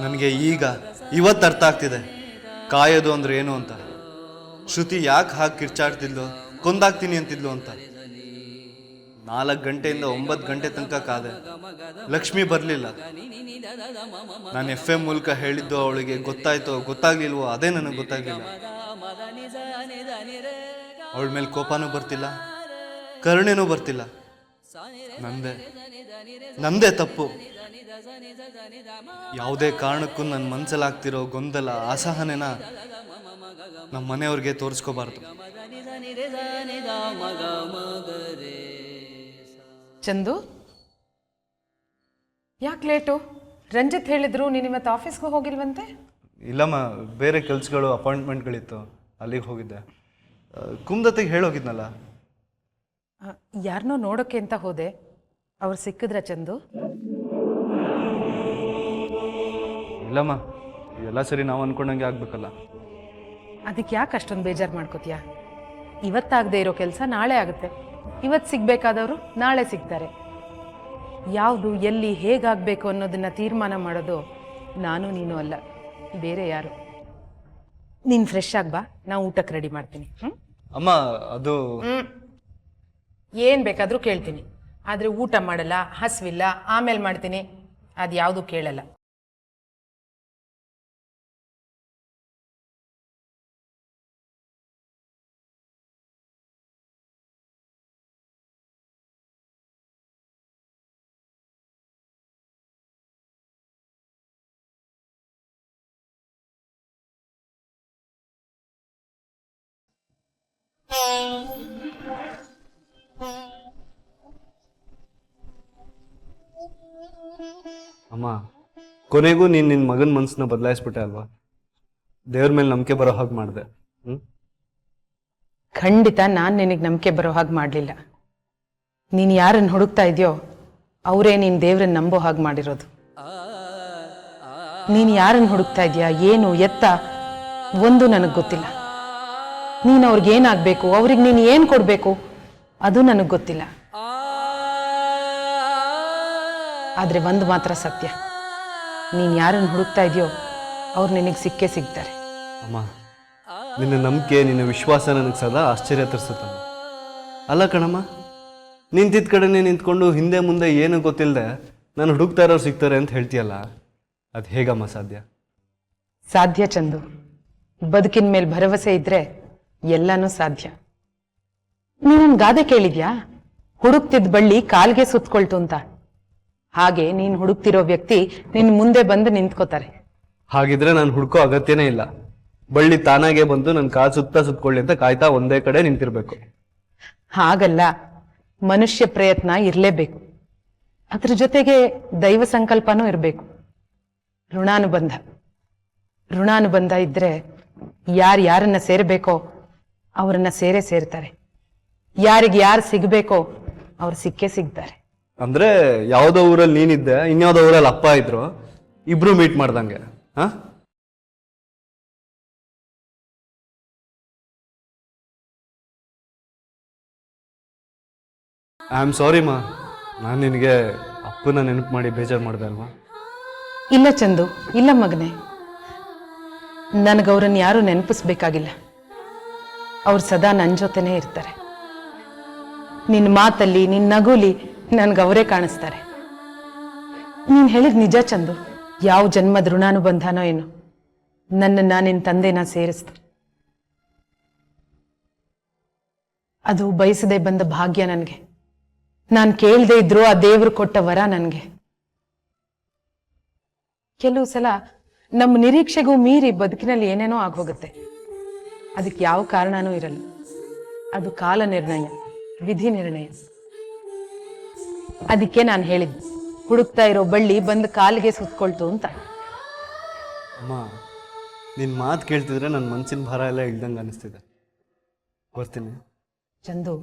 ನನಗೆ ಈಗ ಇವತ್ತು ಅರ್ಥ ಆಗ್ತಿದೆ ಕಾಯೋದು ಅಂದ್ರೆ ಏನು ಅಂತ. ಶ್ರುತಿ ಯಾಕೆ ಹಾಕಿ ಕಿರ್ಚಾಡ್ತಿದ್ಲು, ಕೊಂದಾಗ್ತೀನಿ ಅಂತಿದ್ಲು ಅಂತ. 4 ಗಂಟೆಯಿಂದ 9 ಗಂಟೆ ತನಕ ಕಾದೆ, ಲಕ್ಷ್ಮಿ ಬರಲಿಲ್ಲ. ನಾನು FM ಮೂಲಕ ಹೇಳಿದ್ದು ಅವಳಿಗೆ ಗೊತ್ತಾಯ್ತೋ ಗೊತ್ತಾಗ್ಲಿಲ್ವೋ ಅದೇ ನನಗೆ ಗೊತ್ತಾಗ್ಲಿಲ್ಲ. ಅವಳ ಮೇಲೆ ಕೋಪನೂ ಬರ್ತಿಲ್ಲ, ಕರುಣೆನೂ ಬರ್ತಿಲ್ಲ. ನಂದೇ ತಪ್ಪು. ಯಾವುದೇ ಕಾರಣಕ್ಕೂ ನನ್ನ ಮನಸ್ಸಲ್ಲಾಗ್ತಿರೋ ಗೊಂದಲ, ಅಸಹನೆನ ನಮ್ಮ ಮನೆಯವ್ರಿಗೆ ತೋರಿಸ್ಕೋಬಾರ್ದು. ಚಂದು, ಯಾಕೆ ಲೇಟು? ರಂಜಿತ್ ಹೇಳಿದ್ರು ನೀನು ಇವತ್ತು ಆಫೀಸ್ಗೆ ಹೋಗಿಲ್ವಂತೆ? ಇಲ್ಲಮ್ಮ, ಬೇರೆ ಕೆಲಸಗಳು, ಅಪಾಯಿಂಟ್ಮೆಂಟ್ಗಳಿತ್ತು, ಅಲ್ಲಿಗೆ ಹೋಗಿದ್ದೆ. ಕುಮ್ದತ್ತಿಗೆ ಹೇಳೋಗಿದ್ನಲ್ಲ. ಯಾರನ್ನೋ ನೋಡೋಕ್ಕೆ ಅಂತ ಹೋದೆ, ಅವ್ರು ಸಿಕ್ಕಿದ್ರ ಚಂದು? ಇಲ್ಲಮ್ಮ, ಎಲ್ಲ ಸರಿ ನಾವು ಅಂದ್ಕೊಂಡಂಗೆ ಆಗ್ಬೇಕಲ್ಲ. ಅದಕ್ಕೆ ಯಾಕೆ ಅಷ್ಟೊಂದು ಬೇಜಾರು ಮಾಡ್ಕೋತೀಯ? ಇವತ್ತಾಗದೆ ಇರೋ ಕೆಲಸ ನಾಳೆ ಆಗುತ್ತೆ. ಇವತ್ತು ಸಿಗಬೇಕಾದವರು ನಾಳೆ ಸಿಗ್ತಾರೆ. ಯಾವುದು ಎಲ್ಲಿ ಹೇಗಾಗಬೇಕು ಅನ್ನೋದನ್ನು ತೀರ್ಮಾನ ಮಾಡೋದು ನಾನು ನೀನು ಅಲ್ಲ, ಬೇರೆ ಯಾರು. ನೀನು ಫ್ರೆಶ್ ಆಗ್ಬಾ, ನಾವು ಊಟಕ್ಕೆ ರೆಡಿ ಮಾಡ್ತೀನಿ. ಅಮ್ಮ, ಅದು ಏನು ಬೇಕಾದರೂ ಕೇಳ್ತೀನಿ, ಆದರೆ ಊಟ ಮಾಡಲ್ಲ, ಹಸಿವಿಲ್ಲ, ಆಮೇಲೆ ಮಾಡ್ತೀನಿ, ಅದು ಯಾವುದು ಕೇಳಲ್ಲ. ಅಮ್ಮ, ಕೊನೆಗೂ ನೀನು ನಿನ್ನ ಮಗನ ಮನಸ್ಸನ್ನ ಬದಲಾಯಿಸ್ಬಿಟ್ಟೆ ಅಲ್ವಾ? ದೇವ್ರ ಮೇಲೆ ನಂಬಿಕೆ ಬರೋ ಹಾಗೆ ಮಾಡಿದೆ. ಖಂಡಿತ ನಾನು ನಿನಗೆ ನಂಬಿಕೆ ಬರೋ ಹಾಗೆ ಮಾಡಲಿಲ್ಲ. ನೀನು ಯಾರನ್ನು ಹುಡುಕ್ತಾ ಇದೆಯೋ ಅವರೇ ನೀನು ದೇವ್ರನ್ನ ನಂಬೋ ಹಾಗೆ ಮಾಡಿರೋದು. ನೀನು ಯಾರನ್ನು ಹುಡುಕ್ತಾ ಇದೆಯಾ, ಏನು ಎತ್ತ ಒಂದು ನನಗೆ ಗೊತ್ತಿಲ್ಲ. ನೀನು ಅವ್ರಿಗೇನಾಗಬೇಕು, ಅವ್ರಿಗೆ ನೀನು ಏನು ಕೊಡಬೇಕು ಅದು ನನಗೆ ಗೊತ್ತಿಲ್ಲ. ಆದರೆ ಒಂದು ಮಾತ್ರ ಸತ್ಯ, ನೀನು ಯಾರನ್ನು ಹುಡುಕ್ತಾ ಇದೆಯೋ ಅವ್ರು ನಿನಗೆ ಸಿಕ್ಕೇ ಸಿಗ್ತಾರೆ. ಅಮ್ಮ, ನಿನ್ನ ನಂಬಿಕೆ, ನಿನ್ನ ವಿಶ್ವಾಸ ನನಗೆ ಸದಾ ಆಶ್ಚರ್ಯ ತರಿಸುತ್ತಮ್ಮ. ಅಲ್ಲ ಕಣಮ್ಮ, ನಿಂತಿದ್ದ ಕಡೆನೇ ನಿಂತ್ಕೊಂಡು ಹಿಂದೆ ಮುಂದೆ ಏನು ಗೊತ್ತಿಲ್ಲದೆ ನಾನು ಹುಡುಕ್ತಾ ಇರೋರು ಸಿಗ್ತಾರೆ ಅಂತ ಹೇಳ್ತೀಯಲ್ಲ, ಅದು ಹೇಗಮ್ಮ ಸಾಧ್ಯ? ಸಾಧ್ಯ ಚಂದು. ಬದುಕಿನ ಮೇಲೆ ಭರವಸೆ ಇದ್ರೆ ಎಲ್ಲನೂ ಸಾಧ್ಯ. ನೀನೊಂದು ಗಾದೆ ಕೇಳಿದ್ಯಾ? ಹುಡುಕ್ತಿದ್ದ ಬಳ್ಳಿ ಕಾಲ್ಗೆ ಸುತ್ಕೊಳ್ತು ಅಂತ. ಹಾಗೆ ನೀನು ಹುಡುಕ್ತಿರೋ ವ್ಯಕ್ತಿ ನಿನ್ನ ಮುಂದೆ ಬಂದು ನಿಂತ್ಕೋತಾರೆ. ಹಾಗಿದ್ರೆ ನಾನು ಹುಡುಕೋ ಅಗತ್ಯನೇ ಇಲ್ಲ. ಬಳ್ಳಿ ತಾನಾಗೆ ಬಂದು ನನ್ನ ಕಾಲು ಸುತ್ಕೊಳ್ಳಿ ಅಂತ ಕಾಯ್ತಾ ಒಂದೇ ಕಡೆ ನಿಂತಿರ್ಬೇಕು. ಹಾಗಲ್ಲ, ಮನುಷ್ಯ ಪ್ರಯತ್ನ ಇರಲೇಬೇಕು. ಅದ್ರ ಜೊತೆಗೆ ದೈವ ಸಂಕಲ್ಪನೂ ಇರಬೇಕು. ಋಣಾನುಬಂಧ ಇದ್ರೆ ಯಾರನ್ನ ಸೇರಬೇಕೋ ಅವರನ್ನ ಸೇರ್ತಾರೆ. ಯಾರಿಗೆ ಯಾರು ಸಿಗಬೇಕೋ ಅವ್ರು ಸಿಕ್ಕೇ ಸಿಗ್ತಾರೆ. ಅಂದ್ರೆ ಯಾವುದೋ ಊರಲ್ಲಿ ನೀನಿದ್ದೆ, ಇನ್ಯಾವುದೋ ಊರಲ್ಲಿ ಅಪ್ಪ ಇದ್ರು, ಇಬ್ರು ಮೀಟ್ ಮಾಡ್ದಂಗೆ. ಐ ಆಮ್ ಸಾರಿ ಮಾ, ನಾನು ನಿನಗೆ ಅಪ್ಪನ ನೆನಪು ಮಾಡಿ ಬೇಜಾರು ಮಾಡಿದೆ ಅಲ್ವಾ? ಇಲ್ಲ ಚಂದು, ಇಲ್ಲ ಮಗನೇ, ನನಗವ್ರನ್ನ ಯಾರು ನೆನಪಿಸ್ಬೇಕಾಗಿಲ್ಲ. ಅವ್ರು ಸದಾ ನನ್ನ ಜೊತೆನೇ ಇರ್ತಾರೆ. ನಿನ್ನ ಮಾತಲ್ಲಿ, ನಿನ್ನ ನಗುಲಿ ನನಗವರೇ ಕಾಣಿಸ್ತಾರೆ. ನೀನು ಹೇಳಿದ ನಿಜ ಚಂದು. ಯಾವ ಜನ್ಮದ ಋಣಾನುಬಂಧನೋ ಏನೋ ನನ್ನನ್ನು ನಿನ್ನ ತಂದೆನ ಸೇರಿಸ್ತು. ಅದು ಬಯಸದೆ ಬಂದ ಭಾಗ್ಯ ನನಗೆ. ನಾನು ಕೇಳದೆ ಇದ್ರು ಆ ದೇವರು ಕೊಟ್ಟ ವರ ನನಗೆ. ಕೆಲವು ಸಲ ನಮ್ಮ ನಿರೀಕ್ಷೆಗೂ ಮೀರಿ ಬದುಕಿನಲ್ಲಿ ಏನೇನೋ ಆಗೋಗುತ್ತೆ. ಅದಕ್ಕೆ ಯಾವ ಕಾರಣನೂ ಇರಲ್ಲ. ಅದು ಕಾಲ ನಿರ್ಣಯ, ವಿಧಿ ನಿರ್ಣಯ. ಅದಕ್ಕೆ ನಾನು ಹೇಳಿದ್ದು, ಹುಡುಕ್ತಾ ಇರೋ ಬಳ್ಳಿ ಬಂದು ಕಾಲಿಗೆ ಸುತ್ಕೊಳ್ತು ಅಂತ. ಅಮ್ಮ, ನಿನ್ನ ಮಾತು ಕೇಳ್ತಿದ್ರೆ ನನ್ನ ಮನಸ್ಸಿನ ಭಾರ ಎಲ್ಲ ಇಳ್ದಂಗೆ ಅನಿಸ್ತಿದೆ. ಬರ್ತೀನಿ. ಚಂದು,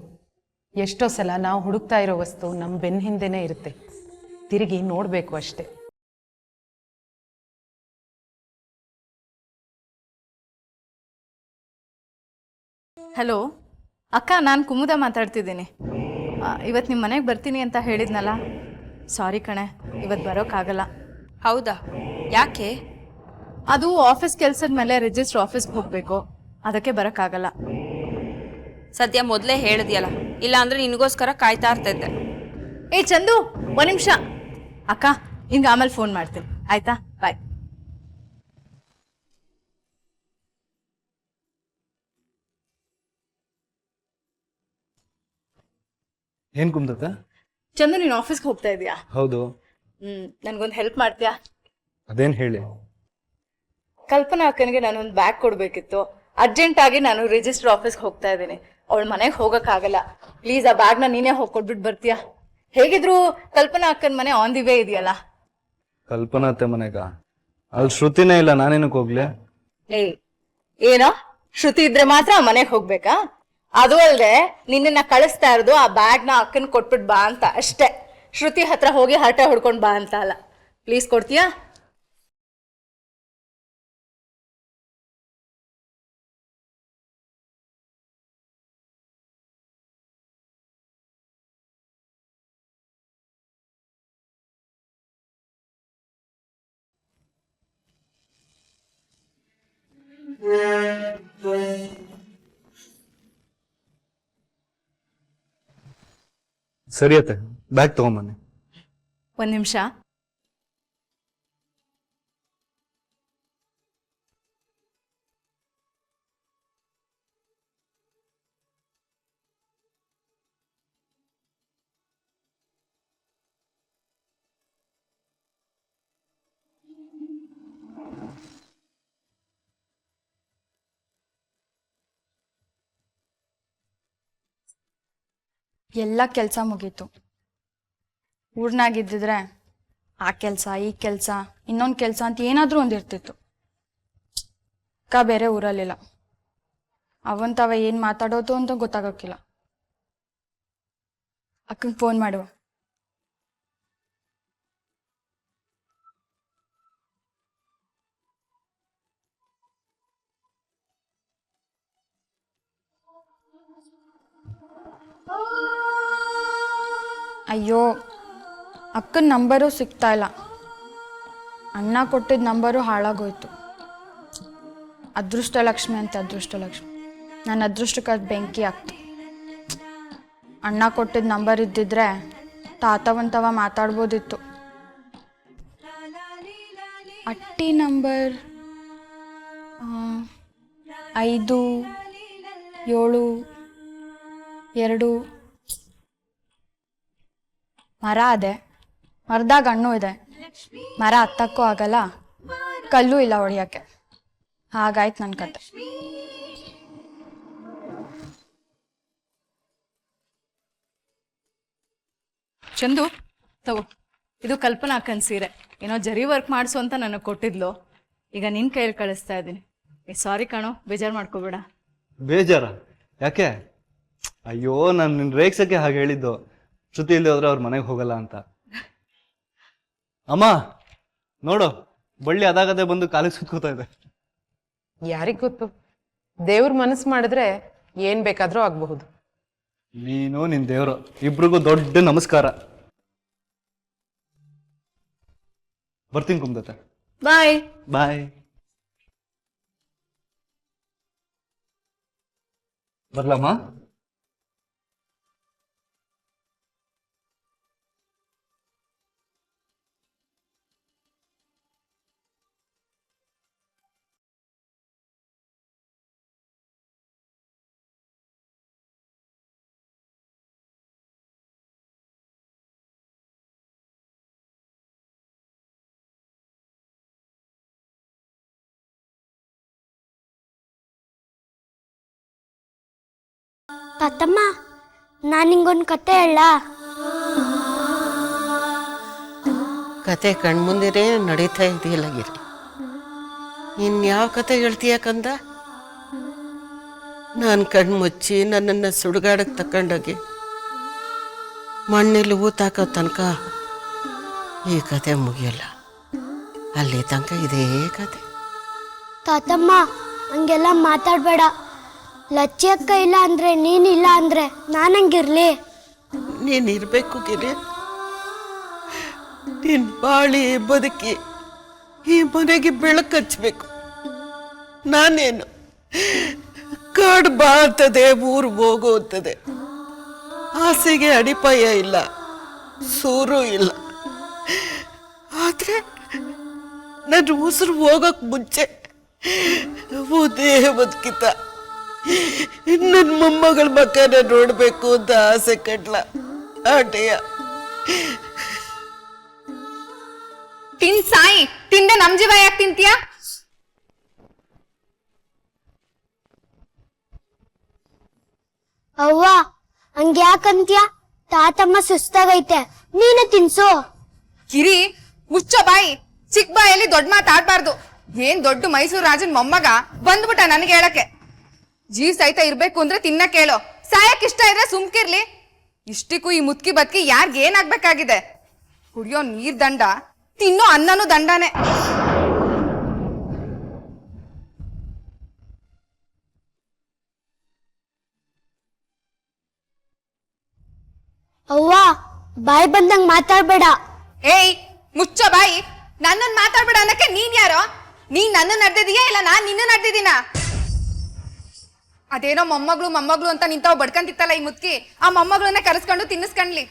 ಎಷ್ಟೋ ಸಲ ನಾವು ಹುಡುಕ್ತಾ ಇರೋ ವಸ್ತು ನಮ್ಮ ಬೆನ್ನ ಹಿಂದೆನೇ ಇರುತ್ತೆ. ತಿರುಗಿ ನೋಡಬೇಕು ಅಷ್ಟೇ. ಹಲೋ ಅಕ್ಕ, ನಾನು ಕುಮುದ ಮಾತಾಡ್ತಿದ್ದೀನಿ. ಇವತ್ತು ನಿಮ್ಮ ಮನೆಗೆ ಬರ್ತೀನಿ ಅಂತ ಹೇಳಿದ್ನಲ್ಲ, ಸಾರಿ ಕಣೆ, ಇವತ್ತು ಬರೋಕ್ಕಾಗಲ್ಲ. ಹೌದಾ? ಯಾಕೆ? ಅದು ಆಫೀಸ್ ಕೆಲಸದ ಮೇಲೆ ರಿಜಿಸ್ಟರ್ ಆಫೀಸ್ಗೆ ಹೋಗಬೇಕು, ಅದಕ್ಕೆ ಬರೋಕ್ಕಾಗಲ್ಲ. ಸದ್ಯ ಮೊದಲೇ ಹೇಳಿದ್ಯಲ್ಲ, ಇಲ್ಲ ಅಂದ್ರೆ ನಿನಗೋಸ್ಕರ ಕಾಯ್ತಾ ಇರ್ತಿದ್ದೆ. ಏ ಚಂದು, ಒಂದು ನಿಮಿಷ. ಅಕ್ಕ, ನಿನ್ಗೆ ಆಮೇಲೆ ಫೋನ್ ಮಾಡ್ತೀನಿ, ಆಯ್ತಾ? ಬಾಯ್. ಏನ್ ಕುಮ್ದತ್ತ? ಚಂದು, ನೀನು ಆಫೀಸ್ಗೆ ಹೋಗ್ತಾ ಇದೀಯಾ? ಹೌದು. ನನ್ಗೊಂದು ಹೆಲ್ಪ್ ಮಾಡ್ತೀಯಾ? ಅದೇನ್ ಹೇಳಿ. ಕಲ್ಪನಾ ಅಕ್ಕನಿಗೆ ನಾನೊಂದು ಬ್ಯಾಗ್ ಕೊಡಬೇಕಿತ್ತು. ಅರ್ಜೆಂಟಾಗಿ ನಾನು ರಿಜಿಸ್ಟರ್ ಆಫೀಸ್ಗೆ ಹೋಗ್ತಾ ಇದ್ದೀನಿ. ಅವಳ ಮನೆಗೆ ಹೋಗೋಕ್ಕಾಗಲ್ಲ. ಪ್ಲೀಸ್ ಆ ಬ್ಯಾಗ್ನ ನೀನೇ ಹೋಗ್ಕೊಟ್ಬಿಟ್ಟು ಬರ್ತೀಯಾ? ಹೇಗಿದ್ರು ಕಲ್ಪನಾ ಅಕ್ಕನ ಮನೆ ಆನ್ ದಿ ವೇ ಇದೆಯಲ್ಲ. ಕಲ್ಪನಾ ಅತ್ತೆ ಮನೆಗ? ಅಲ್ಲಿ ಶ್ರುತಿನೇ ಇಲ್ಲ, ನಾನೇನಕ್ಕೆ ಹೋಗ್ಲಿ? ಏನೋ ಶ್ರುತಿ ಇದ್ರೆ ಮಾತ್ರ ಆ ಮನೆಗೆ ಹೋಗ್ಬೇಕಾ? ಅದು ಅಲ್ಲದೆ ನಿನ್ನ ಕಳಿಸ್ತಾ ಇರೋದು ಆ ಬ್ಯಾಗ್ನ ಅಕ್ಕನ ಕೊಟ್ಬಿಟ್ಟು ಬಾ ಅಂತ ಅಷ್ಟೇ. ಶ್ರುತಿ ಹತ್ರ ಹೋಗಿ ಹರಟೆ ಹೊಡ್ಕೊಂಡು ಬಾ ಅಂತ ಅಲ್ಲ. ಪ್ಲೀಸ್ ಕೊಡ್ತೀಯಾ? ಸರಿ ಅತ್ತೆ, ಬ್ಯಾಗ್ ತಗೊಂಬನ್ನಿ. ಒಂದು ನಿಮಿಷ. ಎಲ್ಲ ಕೆಲಸ ಮುಗೀತು. ಊರ್ನಾಗಿದ್ದಿದ್ರೆ ಆ ಕೆಲಸ, ಈ ಕೆಲಸ, ಇನ್ನೊಂದು ಕೆಲಸ ಅಂತ ಏನಾದರೂ ಒಂದು ಇರ್ತಿತ್ತು. ಅಕ್ಕ ಬೇರೆ ಊರಲ್ಲಿಲ್ಲ. ಅವಂತವ ಏನು ಮಾತಾಡೋದು ಅಂತ ಗೊತ್ತಾಗೋಕ್ಕಿಲ್ಲ. ಅಕ್ಕಂಗೆ ಫೋನ್ ಮಾಡುವ. ಅಯ್ಯೋ, ಅಕ್ಕನ ನಂಬರು ಸಿಗ್ತಾ ಇಲ್ಲ. ಅಣ್ಣ ಕೊಟ್ಟಿದ್ದ ನಂಬರು ಹಾಳಾಗೋಯ್ತು. ಅದೃಷ್ಟಲಕ್ಷ್ಮಿ ಅಂತ, ಅದೃಷ್ಟಲಕ್ಷ್ಮಿ. ನನ್ನ ಅದೃಷ್ಟಕ್ಕೆ ಅದು ಬೆಂಕಿ ಆಗ್ತು. ಅಣ್ಣ ಕೊಟ್ಟಿದ್ದ ನಂಬರ್ ಇದ್ದಿದ್ರೆ ತಾತವಂತವ ಮಾತಾಡ್ಬೋದಿತ್ತು. ಅಟ್ಟಿ ನಂಬರ್ 5 7 2. ಮರ ಅದೆ, ಮರದಾಗ ಹಣ್ಣು ಇದೆ. ಮರ ಹತ್ತಕ್ಕೂ ಆಗಲ್ಲ, ಕಲ್ಲು ಇಲ್ಲ ಹೊಡಿಯೋಕ್ಕೆ. ಹಾಗಾಯ್ತು ನನ್ನ ಕತೆ. ಚಂದು, ತಗೋ, ಇದು ಕಲ್ಪನಾ ಅಕ್ಕನ ಸೀರೆ. ಏನೋ ಜರಿ ವರ್ಕ್ ಮಾಡಿಸು ಅಂತ ನನಗೆ ಕೊಟ್ಟಿದ್ಲು. ಈಗ ನಿನ್ನ ಕೈಯಲ್ಲಿ ಕಳಿಸ್ತಾ ಇದ್ದೀನಿ. ಸಾರಿ ಕಣೋ, ಬೇಜಾರು ಮಾಡ್ಕೋಬೇಡ. ಬೇಜಾರ? ಯಾಕೆ? ಅಯ್ಯೋ, ನಾನು ನಿನ್ನ ರೇಗ್ಸಕ್ಕೆ ಹಾಗೆ ಹೇಳಿದ್ದು. ಶ್ರುತಿ ಇಲ್ಲಿ ಹೋದ್ರೆ ಅವ್ರ ಮನೆಗೆ ಹೋಗಲ್ಲ ಅಂತ. ಅಮ್ಮ ನೋಡು, ಬಳ್ಳಿ ಅದಾಗದೆ ಬಂದು ಕಾಲಿಗೆ ಸುತ್ಕೋತಾ ಇದೆ. ಯಾರಿಗ್ ಗೊತ್ತು, ದೇವ್ರ ಮನಸ್ಸು ಮಾಡಿದ್ರೆ ಏನ್ ಬೇಕಾದ್ರೂ ಆಗಬಹುದು. ನೀನು ನಿನ್ ದೇವ್ರು, ಇಬ್ರಿಗೂ ದೊಡ್ಡ ನಮಸ್ಕಾರ. ಬರ್ತೀನಿ ಕುಮ್ದತ್ತೆ. ಬಾಯ್ ಬಾಯ್. ಬರ್ಲಮ್ಮ? ತಾತಮ್ಮ, ನಾನು ನಿಂಗೊಂದು ಕತೆ ಹೇಳ? ಕತೆ ಕಣ್ಮುಂದಿರೇ ನಡೀತಾ ಇದೆಯಲ್ಲ ಗಿರಿ. ಇನ್ಯಾವ ಕತೆ ಹೇಳ್ತೀಯ ಕಂದ? ನಾನು ಕಣ್ಣು ಮುಚ್ಚಿ ನನ್ನನ್ನು ಸುಡುಗಾಡಕ್ಕೆ ತಗೊಂಡೋಗಿ ಮಣ್ಣಲ್ಲಿ ಊತಾಕೋ ತನಕ ಈ ಕತೆ ಮುಗಿಯಲ್ಲ. ಅಲ್ಲಿ ತನಕ ಇದೇ ಕತೆ. ತಾತಮ್ಮ, ಹಂಗೆಲ್ಲ ಮಾತಾಡಬೇಡ. ಲಚ್ಚಿ ಅಕ್ಕ ಇಲ್ಲ ಅಂದ್ರೆ, ನೀನಿಲ್ಲ ಅಂದ್ರೆ ನಾನಂಗಿರ್ಲಿ? ನೀನಿರ್ಬೇಕು ಗಿರಿ. ನೀನ್ ಬಾಳಿ ಬದುಕಿ ಈ ಮನೆಗೆ ಬೆಳಕು ಹಚ್ಬೇಕು. ನಾನೇನು ಕಾಡು ಬಾ ಅಂತದೆ, ಊರು ಹೋಗು ಅಂತದೆ. ಆಸೆಗೆ ಅಡಿಪಾಯ ಇಲ್ಲ, ಸೂರು ಇಲ್ಲ. ಆದ್ರೆ ನನ್ನ ಉಸಿರು ಹೋಗಕ್ ಮುಂಚೆ ದೇಹ ಬದುಕಿತ ನನ್ನ ಮೊಮ್ಮಗಳ ಮಕ್ಕನ ನೋಡ್ಬೇಕು ಅಂತ ಆಸೆ ಕಟ್ಲ. ಆಟೆಯ ತಿನ್ ಸಾಯಿ, ತಿಂದ ನಮ್ ಜೀವ ಯಾಕೆ ತಿಂತೀಯ? ಅವ್ವ ಹಂಗೆ ಯಾಕಂತ್ಯ? ತಾತಮ್ಮ ಸುಸ್ತಾಗೈತೆ, ನೀನೆ ತಿನ್ಸು. ಕಿರಿ ಮುಚ್ಚೋ ಬಾಯಿ. ಚಿಕ್ಕ ಬಾಯಲ್ಲಿ ದೊಡ್ಡ ಮಾತಾಡ್ಬಾರ್ದು. ಏನ್ ದೊಡ್ಡ ಮೈಸೂರು ರಾಜನ್ ಮೊಮ್ಮಗ ಬಂದ್ಬಿಟ್ಟ ನನಗೆ ಹೇಳಕ್ಕೆ. ಜೀವ್ ಸಹಿತ ಇರ್ಬೇಕು ಅಂದ್ರೆ ತಿನ್ನ ಕೇಳೋ. ಸಾಯಕ್ ಇಷ್ಟ ಇದ್ರೆ ಸುಮ್ಕಿರ್ಲಿ. ಇಷ್ಟಕ್ಕೂ ಈ ಮುತ್ಕಿ ಬದುಕಿ ಯಾರ್ಗ್ ಏನಾಗ್ಬೇಕಾಗಿದೆ? ಕುಡಿಯೋ ನೀರ್ ದಂಡ, ತಿನ್ನೋ ಅನ್ನನೂ ದಂಡಾನೆ. ಅವ್ವ ಬಾಯಿ ಬಂದಂಗ್ ಮಾತಾಡ್ಬೇಡ. ಏಯ್ ಮುಚ್ಚೋ ಬಾಯಿ. ನನ್ನನ್ ಮಾತಾಡ್ಬೇಡ ಅನ್ನಕ್ಕೆ ನೀನ್ ಯಾರೋ? ನೀನ್ ನನ್ನ ನಡೆದಿದೀಯಾ ಇಲ್ಲ ನಾನ್ ನಿನ್ನ ನಡೆದಿದ್ದೀನ? ಅದೇನೋ ಮೊಮ್ಮಗಳು ಅಂತ ನಿಂತಾವ್ ಬಡ್ಕಂತಿತ್ತಲ್ಲ ಈ ಮುತ್ಕಿ, ಆ ಮೊಮ್ಮಗಳನ್ನ ಕರೆಸ್ಕೊಂಡು ತಿನ್ನಿಸ್ಕೊಂಡ್ಲಿ.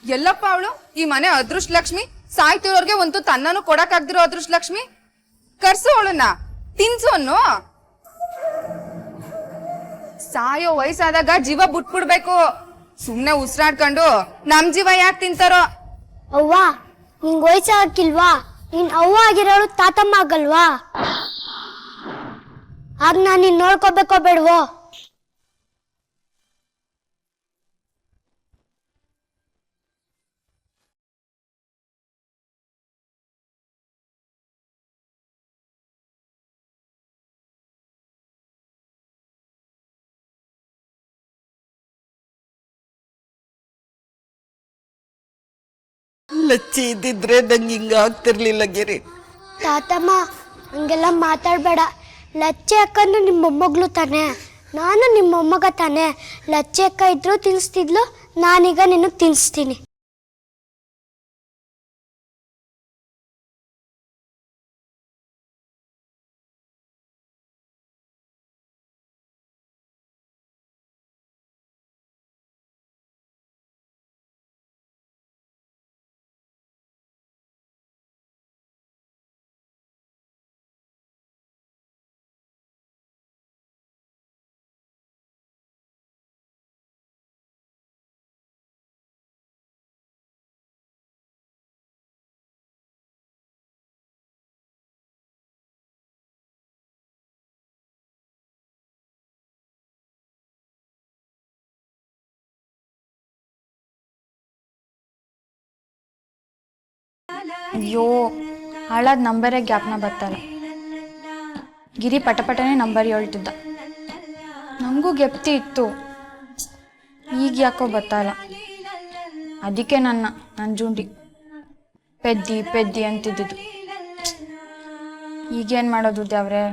ಎಲ್ಲಪ್ಪ ಅವಳು ಈ ಮನೆ ಅದೃಷ್ಟ ಲಕ್ಷ್ಮಿ. ಸಾಯ್ತಿರೋರ್ಗೆ ಒಂದು ತನ್ನನು ಕೊಡಕ್ಕಾಗ್ದಿರೋ ಅದೃಷ್ಟ ಲಕ್ಷ್ಮಿ. ಕರ್ಸು ಅವಳನ್ನ, ತಿನ್ಸು ಅನ್ನು. ಸಾಯೋ ವಯಸ್ಸಾದಾಗ ಜೀವ ಬಿಟ್ಬಿಡ್ಬೇಕು. ಸುಮ್ನೆ ಉಸಿರಾಡ್ಕೊಂಡು ನಮ್ ಜೀವ ಯಾಕೆ ತಿಂತಾರೋ? ಅವ್ವ ನಿಂಗ್ ವಯಸ್ಸಾಗಿಲ್ವಾ? ನೀನ್ ಅವ್ವ ಆಗಿರೋಳು ತಾತಮ್ಮ ಆಗಲ್ವಾ? ಆಗ ನಾನ್ ನಿನ್ ನೋಡ್ಕೋಬೇಕೋ ಬೇಡವೋ? ಲಚ್ಚಿ ಇದ್ದಿದ್ರೆ ನಂಗೆ ಹಿಂಗ ಆಗ್ತಿರ್ಲಿಲ್ಲ ಗಿರಿ. ತಾತಮ್ಮ ಹಂಗೆಲ್ಲ ಮಾತಾಡ್ಬೇಡ. ಲಚ್ಚೆ ಅಕ್ಕಂದು ನಿಮ್ಮ ಮೊಮ್ಮಗಳು ತಾನೆ, ನಾನು ನಿಮ್ಮ ಮೊಮ್ಮಗ ತಾನೆ. ಲಚ್ಚೆ ಅಕ್ಕ ಇದ್ರು ತಿನ್ನಿಸ್ತಿದ್ಲು, ನಾನೀಗ ನಿನಗೆ ತಿನ್ನಿಸ್ತೀನಿ. ಅಯ್ಯೋ ಹಾಳಾದ ನಂಬರೇ ಜ್ಞಾಪನ ಬರ್ತಾಯಿಲ್ಲ. ಗಿರಿ ಪಟಪಟನೆ ನಂಬರ್ ಹೇಳ್ತಿದ್ದ, ನನಗೂ ಗೆಪ್ತಿ ಇತ್ತು. ಈಗ ಯಾಕೋ ಬರ್ತಾಯಿಲ್ಲ. ಅದಕ್ಕೆ ನನ್ನ ಜುಂಡಿ ಪೆದ್ದಿ ಅಂತಿದ್ದಿದ್ದು. ಈಗೇನು ಮಾಡೋದು ದೇವ್ರೆ?